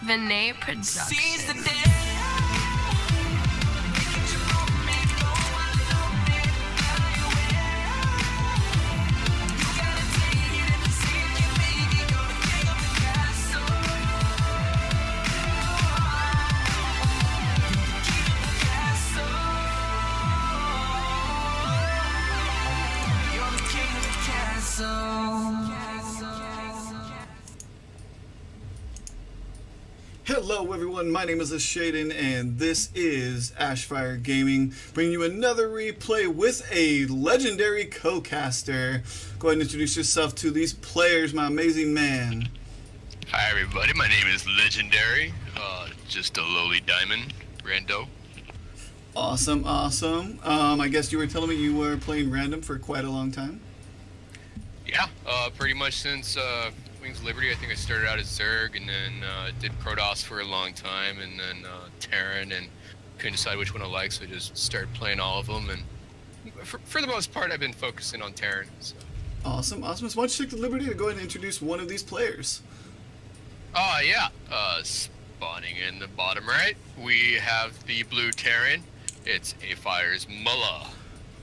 Vinay Production. Hello everyone, my name is Shaden and this is AFire Gaming, bringing you another replay with a legendary co-caster. Go ahead and introduce yourself to these players, my amazing man. Hi everybody, my name is Legendary, just a lowly diamond, rando. Awesome. I guess you were telling me you were playing random for quite a long time? Yeah, pretty much since Wings of Liberty. I think I started out as Zerg and then did Protoss for a long time and then Terran, and couldn't decide which one I liked, so I just started playing all of them, and for the most part I've been focusing on Terran. So. Awesome. So why don't you take the liberty to go ahead and introduce one of these players? Yeah, spawning in the bottom right, we have the blue Terran. It's AFire's Mullah.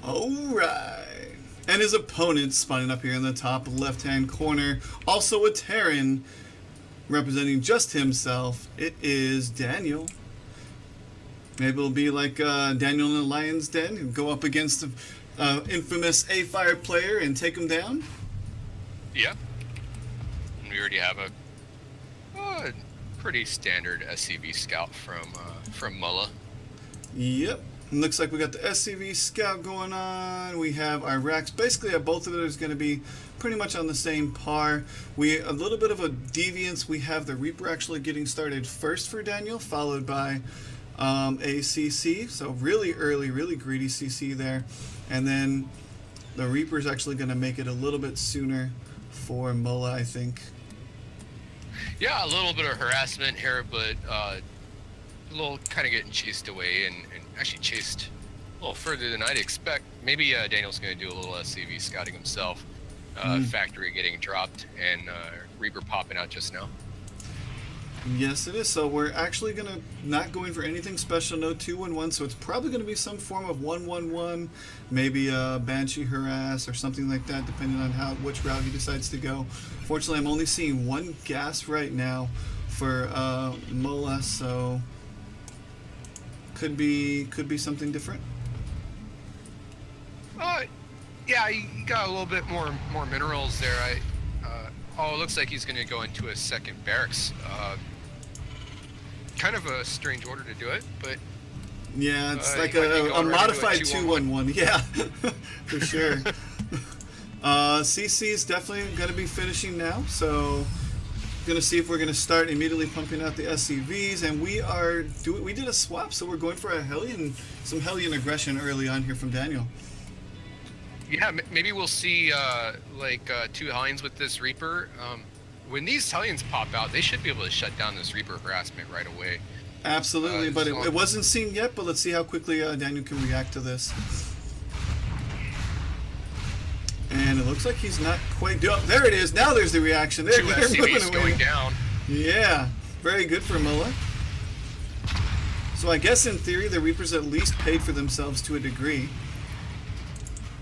Alright. And his opponent spawning up here in the top left-hand corner, also a Terran, representing just himself. It is Daniel. Maybe it'll be like Daniel in the Lion's Den and go up against the infamous AFire player and take him down. Yeah. And we already have a pretty standard SCV scout from Mullah. Yep. Looks like we got the SCV scout going on. We have our racks. Basically, both of it is going to be pretty much on the same par. A little bit of a deviance. We have the Reaper actually getting started first for Daniel, followed by a CC. So really early, really greedy CC there. And then the Reaper's actually going to make it a little bit sooner for Mullah, I think. Yeah, a little bit of harassment here, but a little kind of getting chased away and actually chased a little further than I'd expect. Maybe Daniel's going to do a little SCV scouting himself. Factory getting dropped and Reaper popping out just now. Yes, it is. So we're actually going to not going for anything special, no 2-1-1. So it's probably going to be some form of 1-1-1, maybe a Banshee harass or something like that, depending on which route he decides to go. Fortunately, I'm only seeing one gas right now for Mullah, so could be something different. Yeah, he got a little bit more minerals there. It looks like he's going to go into a second barracks. Kind of a strange order to do it, but yeah, it's like a modified 2-1-1. Yeah, for sure. CC is definitely going to be finishing now, so going to see if we're going to start immediately pumping out the SCVs, and we did a swap, so we're going for some Hellion aggression early on here from Daniel. Yeah, maybe we'll see two Hellions with this Reaper. When these Hellions pop out, they should be able to shut down this Reaper harassment right away. Absolutely, but it wasn't seen yet, but let's see how quickly Daniel can react to this. And it looks like he's not quite doing. There it is. Now there's the reaction. They're SCVs going down. Yeah, very good for Mullah. So I guess in theory the Reapers at least paid for themselves to a degree.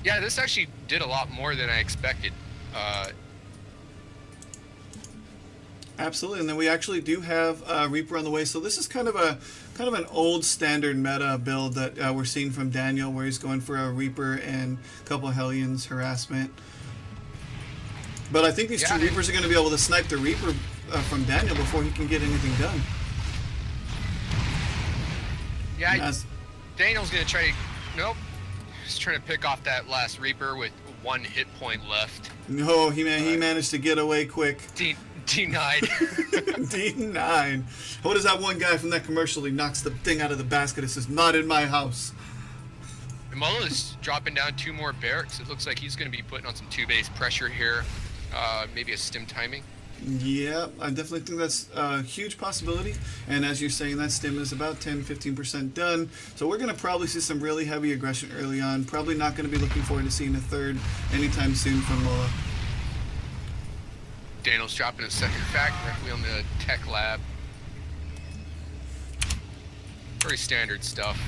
Yeah, this actually did a lot more than I expected. Absolutely, and then we actually do have Reaper on the way. So this is kind of an old standard meta build that we're seeing from Daniel, where he's going for a Reaper and a couple of Hellions harassment. But I think these two Reapers are going to be able to snipe the Reaper from Daniel before he can get anything done. Yeah, Daniel's going to try. Nope, he's trying to pick off that last Reaper with one hit point left. No, he managed to get away quick. Denied. Denied. What is that one guy from that commercial? He knocks the thing out of the basket and says, "Not in my house." Mullah is dropping down 2 more barracks. It looks like he's going to be putting on some 2-base pressure here. Maybe a stim timing. Yeah, I definitely think that's a huge possibility. And as you're saying, that stim is about 10-15% done. So we're going to probably see some really heavy aggression early on. Probably not going to be looking forward to seeing a third anytime soon from Mullah. Daniel's dropping a second fact directly on the tech lab. Very standard stuff.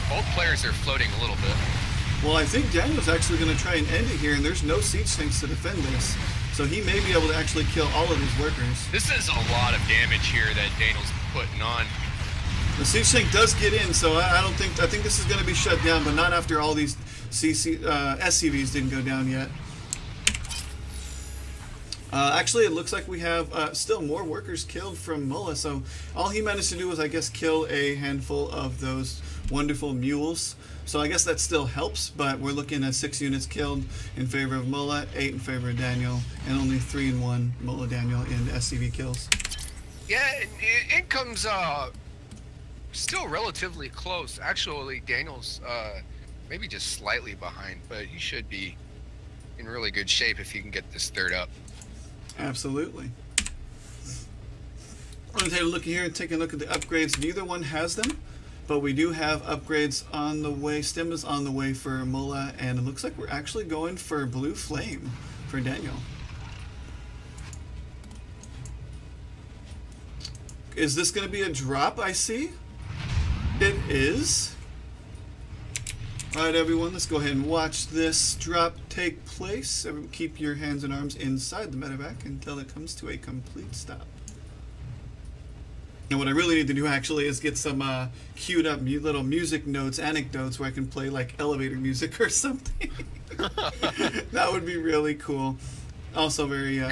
Both players are floating a little bit. Well, I think Daniel's actually going to try and end it here, and there's no siege tanks to defend this. So he may be able to actually kill all of these workers. This is a lot of damage here that Daniel's putting on. The siege tank does get in, so I think this is going to be shut down, but not after all these SCVs didn't go down yet. Actually, it looks like we have still more workers killed from Mullah, so all he managed to do was, I guess, kill a handful of those wonderful mules. So I guess that still helps, but we're looking at 6 units killed in favor of Mullah, 8 in favor of Daniel, and only 3 and 1 Mullah Daniel in SCV kills. Yeah, it comes still relatively close. Actually, Daniel's maybe just slightly behind, but he should be in really good shape if he can get this third up. Absolutely. I'm going to take a look here and take a look at the upgrades. Neither one has them, but we do have upgrades on the way. Stim is on the way for Mullah, and it looks like we're actually going for Blue Flame for Daniel. Is this going to be a drop, I see? It is. Alright everyone, let's go ahead and watch this drop take place. Everyone keep your hands and arms inside the medevac until it comes to a complete stop. And what I really need to do actually is get some queued up little music notes, anecdotes, where I can play like elevator music or something. That would be really cool. Also very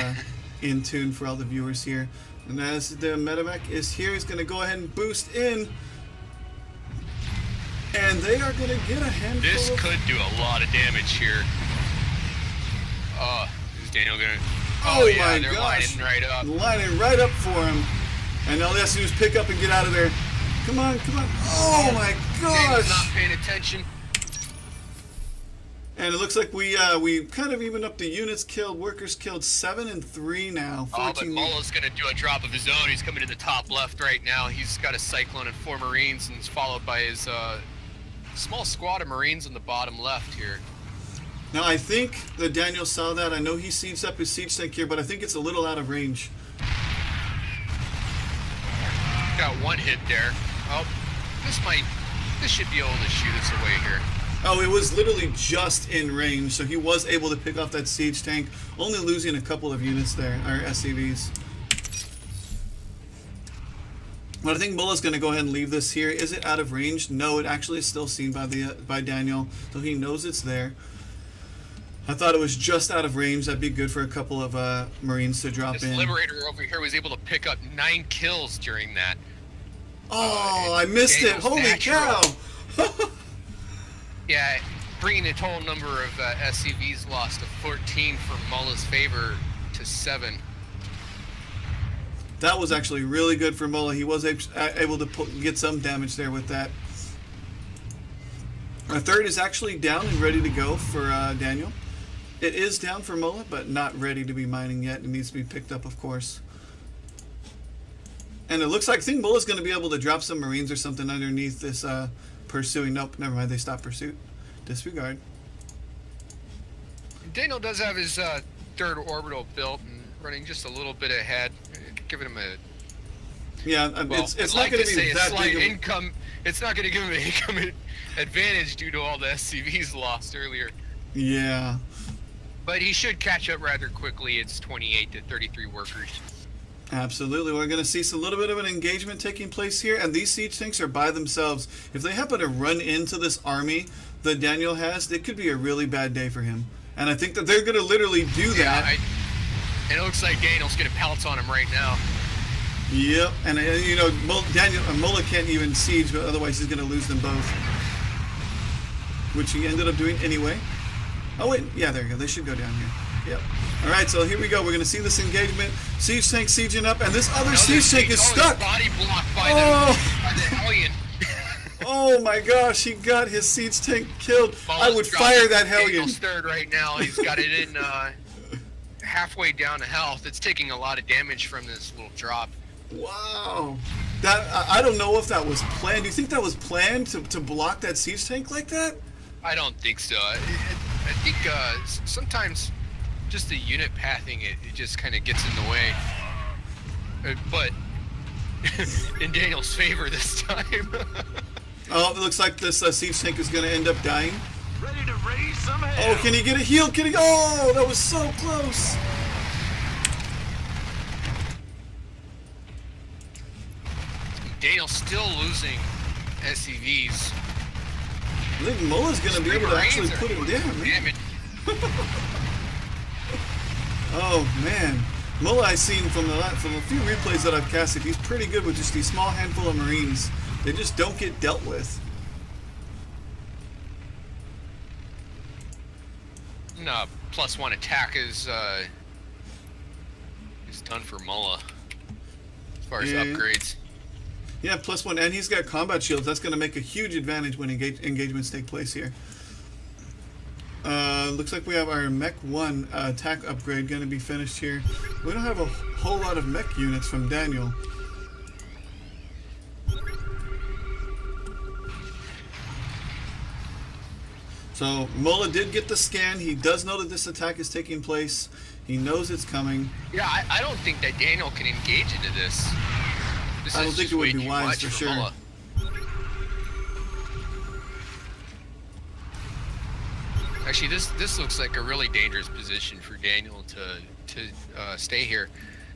in tune for all the viewers here. And as the medevac is here, he's going to go ahead and boost in. And they are going to get a handful This could do a lot of damage here. Is Daniel going to... Oh yeah, my they're gosh. lining right up. Lining right up for him. And all they have to do is pick up and get out of there. Come on, come on. Oh my Daniel's gosh. not paying attention. And it looks like we kind of even up the units killed, workers killed, 7 and 3 now. 14. But Mullah's going to do a drop of his own. He's coming to the top left right now. He's got a Cyclone and 4 Marines, and he's followed by his small squad of Marines on the bottom left here. Now I think that Daniel saw that. I know he sieged up his siege tank here, but I think it's a little out of range. Got one hit there. Oh, this should be able to shoot us away here. Oh, it was literally just in range, so he was able to pick off that siege tank, only losing a couple of units there, or SCVs. But I think Mullah's going to go ahead and leave this here. Is it out of range? No, it actually is still seen by Daniel, so he knows it's there. I thought it was just out of range. That'd be good for a couple of Marines to drop in. This Liberator over here was able to pick up 9 kills during that. Oh, I missed Daniel's it. Holy natural. cow. Yeah, bringing the total number of SCVs lost to 14 for Mullah's favor to 7. That was actually really good for Mullah. He was able to get some damage there with that. Our third is actually down and ready to go for Daniel. It is down for Mullah, but not ready to be mining yet. It needs to be picked up, of course. And it looks like, I think Mullah's going to be able to drop some Marines or something underneath this pursuing. Nope, never mind. They stopped pursuit. Disregard. Daniel does have his third orbital built and running just a little bit ahead, giving him a... Yeah, well, it's not going to be that big of a... income. It's not going to give him an income advantage due to all the SCVs lost earlier. Yeah. But he should catch up rather quickly. It's 28 to 33 workers. Absolutely. We're going to see a little bit of an engagement taking place here, and these siege tanks are by themselves. If they happen to run into this army that Daniel has, it could be a really bad day for him. And I think that they're going to literally do that. And it looks like Daniel's going to pounce on him right now. Yep. And, you know, Mullah can't even siege, but otherwise he's going to lose them both. Which he ended up doing anyway. Oh, wait. Yeah, there you go. They should go down here. Yep. All right, so here we go. We're going to see this engagement. Siege tank sieging up, and this other siege tank is stuck. Body blocked by the Hellion. Oh my gosh, he got his siege tank killed. Mullah's I would fire that Hellion. Daniel's third right now. He's got it in halfway down to health. It's taking a lot of damage from this little drop. Wow. That I don't know if that was planned. Do you think that was planned to block that siege tank like that? I don't think so. I think sometimes just the unit pathing, it just kind of gets in the way. But in Daniel's favor this time. Oh, it looks like this siege tank is going to end up dying. Ready to raise some hell. Oh, can he get a heal? Can he? Oh, that was so close. Daniel's still losing SCVs. I think Mullah's going to be able to actually put him down. Damage. Oh, man. Mullah, I've seen from a few replays that I've casted, he's pretty good with just these small handful of Marines. They just don't get dealt with. No, +1 attack is done for Mullah as far as upgrades. Yeah, +1, and he's got combat shields. That's going to make a huge advantage when engagements take place here. Looks like we have our Mech 1 attack upgrade going to be finished here. We don't have a whole lot of mech units from Daniel. So Mullah did get the scan. He does know that this attack is taking place. He knows it's coming. Yeah, I don't think that Daniel can engage into this. I don't think it would be wise for sure. Mullah. Actually, this looks like a really dangerous position for Daniel to stay here.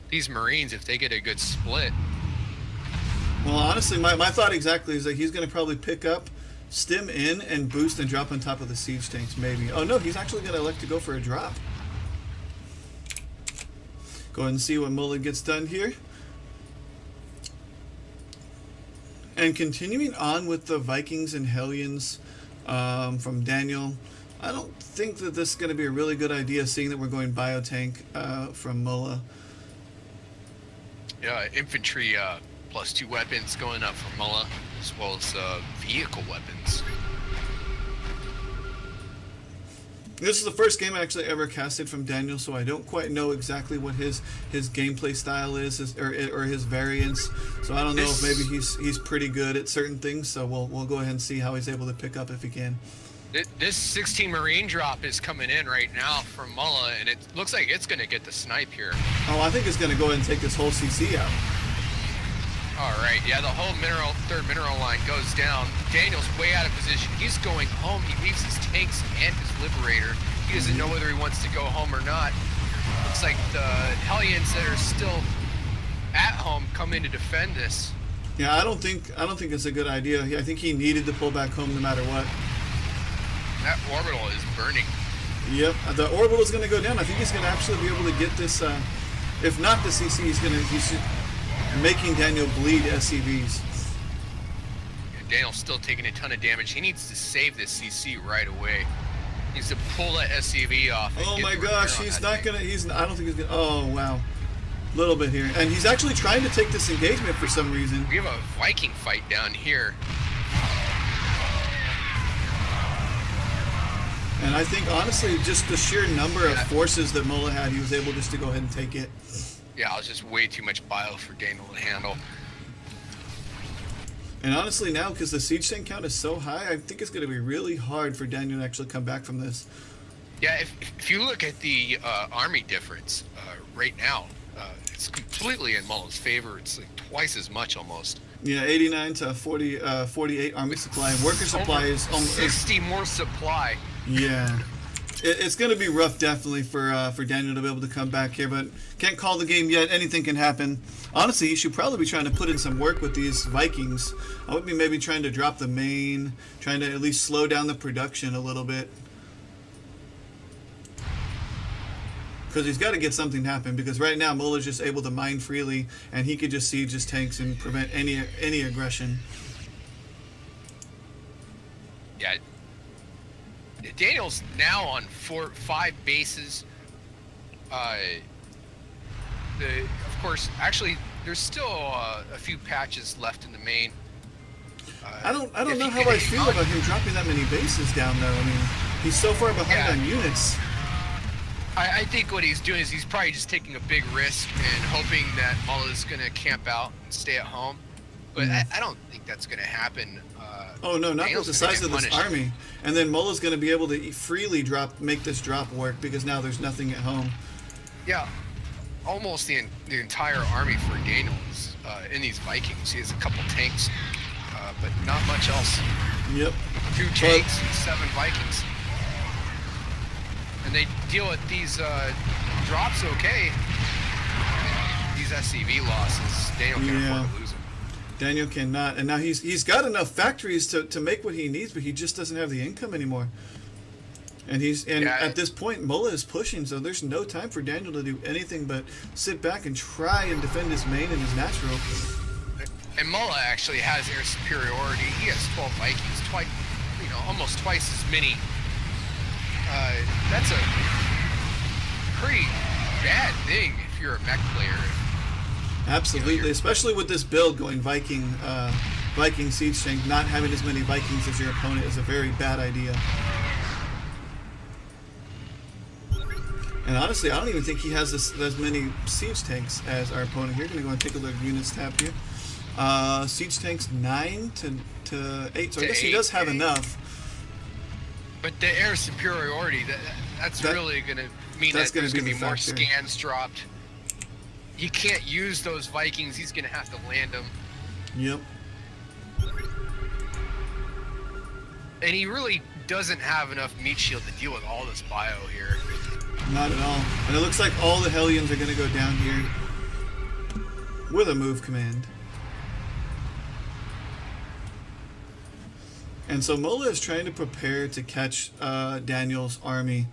These Marines, if they get a good split. Well, honestly, my thought exactly is that he's going to probably pick up, stim in, and boost and drop on top of the siege tanks, maybe. Oh no, he's actually going to elect to go for a drop. Go ahead and see what Mullah gets done here. And continuing on with the Vikings and Hellions from Daniel, I don't think that this is going to be a really good idea, seeing that we're going biotank from Mullah. Yeah, infantry +2 weapons going up for Mullah, as well as vehicle weapons. This is the first game I actually ever casted from Daniel, so I don't quite know exactly what his gameplay style is, or his variants. So I don't know if maybe he's pretty good at certain things. So we'll go ahead and see how he's able to pick up if he can. This 16 Marine drop is coming in right now from Mullah, and it looks like it's going to get the snipe here. Oh, I think it's going to go ahead and take this whole CC out. All right, yeah, the whole third mineral line goes down. Daniel's way out of position. He's going home. He leaves his tanks and his Liberator. He doesn't know whether he wants to go home or not. Looks like the Hellions that are still at home come in to defend this. Yeah, I don't think it's a good idea. I think he needed to pull back home no matter what. That orbital is burning. Yep, the orbital is going to go down. I think he's going to actually be able to get this. If not the CC, he's making Daniel bleed SCVs. Yeah, Daniel's still taking a ton of damage. He needs to save this CC right away. He needs to pull that SCV off. Oh my gosh, he's not gonna. I don't think he's gonna. Oh wow, little bit here, and he's actually trying to take this engagement for some reason. We have a Viking fight down here. And I think, honestly, just the sheer number of forces that Mullah had, he was able just to go ahead and take it. Yeah, it was just way too much bio for Daniel to handle. And honestly now, because the siege tank count is so high, I think it's going to be really hard for Daniel to actually come back from this. Yeah, if you look at the army difference right now, it's completely in Mullah's favor. It's like twice as much almost. Yeah, 89 to 48 army supply. And worker supply is almost 60 more supply. Yeah, it's going to be rough, definitely, for Daniel to be able to come back here. But can't call the game yet. Anything can happen. Honestly, he should probably be trying to put in some work with these Vikings. I would be maybe trying to drop the main, trying to at least slow down the production a little bit. Because he's got to get something to happen. Because right now, Mullah's just able to mine freely, and he could just siege his tanks and prevent any aggression. Yeah. Daniel's now on 5 bases. Of course, actually, there's still a few patches left in the main. I don't know how I feel about him dropping that many bases down, though. I mean, he's so far behind on units. I think what he's doing is he's probably just taking a big risk and hoping that Mullah's going to camp out and stay at home. But I don't think that's going to happen. Oh no, not with the size of this army. And then Mullah's going to be able to freely make this drop work because now there's nothing at home. Yeah, almost the entire army for Daniel is in these Vikings. He has a couple tanks, but not much else. Yep. 2 tanks and 7 Vikings. And they deal with these drops okay. These SCV losses, Daniel can't afford to lose them. Daniel cannot, and now he's got enough factories to make what he needs, but he just doesn't have the income anymore. And at this point, Mullah is pushing, so there's no time for Daniel to do anything but sit back and try and defend his main and his natural. And Mullah actually has air superiority. He has 12 Vikings, almost twice as many. That's a pretty bad thing if you're a mech player. Absolutely, especially with this build going Viking siege tank, not having as many Vikings as your opponent is a very bad idea. And honestly, I don't even think he has as many siege tanks as our opponent here. Gonna go and take a look at units tab here. Siege tanks 9 to 8, so I guess he does have enough. But the air superiority, that's really gonna mean that there's gonna be more scans dropped. He can't use those Vikings. He's going to have to land them. Yep. And he really doesn't have enough meat shield to deal with all this bio here. Not at all. And it looks like all the Hellions are going to go down here with a move command. And so Mullah is trying to prepare to catch Daniel's army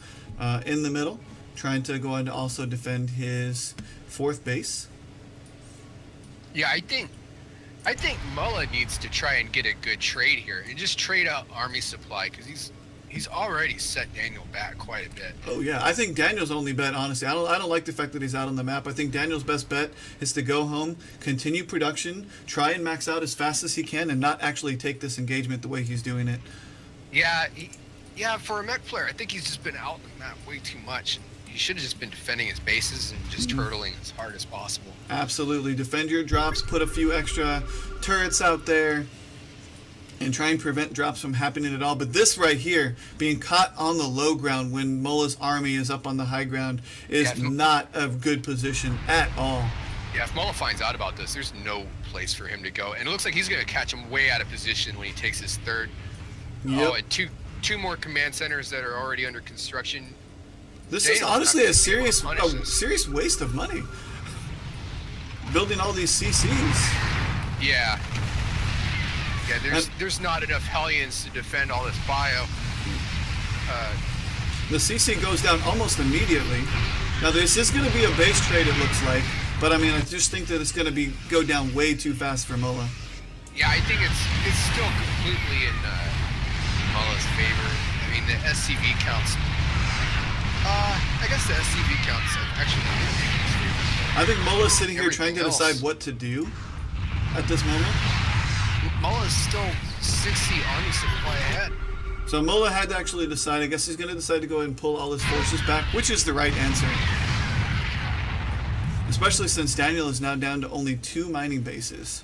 in the middle, trying to go on to also defend his 4th base. Yeah, I think Mullah needs to try and get a good trade here and just trade out army supply, because he's already set Daniel back quite a bit. Oh yeah, I think Daniel's only bet, honestly. I don't like the fact that he's out on the map. I think Daniel's best bet is to go home, continue production, try and max out as fast as he can, and not actually take this engagement the way he's doing it. Yeah, for a mech player, I think he's just been out on the map way too much. He should have just been defending his bases and just turtling as hard as possible. Absolutely. Defend your drops, put a few extra turrets out there, and try and prevent drops from happening at all. But this right here, being caught on the low ground when Mullah's army is up on the high ground, is not a good position at all. Yeah, if Mullah finds out about this, there's no place for him to go. And it looks like he's going to catch him way out of position when he takes his 3rd. Yep. Oh, and two more command centers that are already under construction. This is honestly a serious waste of money. Building all these CCs. Yeah, there's not enough Hellions to defend all this bio. The CC goes down almost immediately. Now this is going to be a base trade, it looks like, but I mean, I just think that it's going to go down way too fast for Mullah. Yeah, I think it's still completely in Mullah's favor. I mean, the SCV counts. I guess the SCV counts actually. I think Mullah's sitting here trying to decide what to do at this moment. Mullah's still 60 army supply ahead. So Mullah had to actually decide. I guess he's going to decide to go ahead and pull all his forces back, which is the right answer. Especially since Daniel is now down to only 2 mining bases.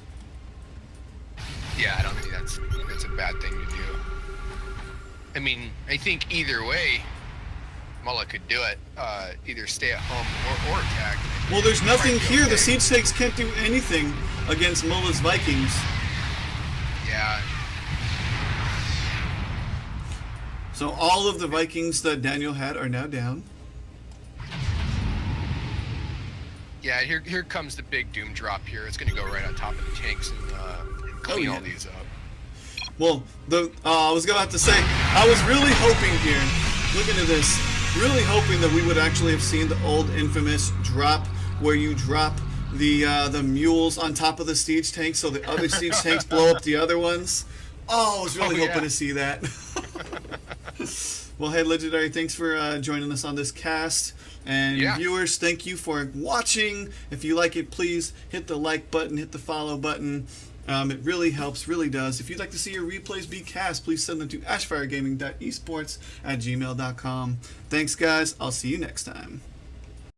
Yeah, I don't think that's a bad thing to do. I mean, I think either way, Mullah could do it. Either stay at home or attack. Well, there's nothing here. The siege tanks can't do anything against Mullah's Vikings. Yeah. So all of the Vikings that Daniel had are now down. Yeah, here comes the big doom drop here. It's going to go right on top of the tanks and clean all these up. Well, I was going to have to say, I was really hoping here, looking at this, really hoping that we would actually have seen the old infamous drop where you drop the mules on top of the siege tanks so the other siege tanks blow up the other ones. Oh, I was really hoping to see that. Well, hey, Legendary, thanks for joining us on this cast. And viewers, thank you for watching. If you like it, please hit the like button, hit the follow button. It really helps, really does. If you'd like to see your replays be cast, please send them to ashfiregaming.esports@gmail.com. Thanks, guys. I'll see you next time.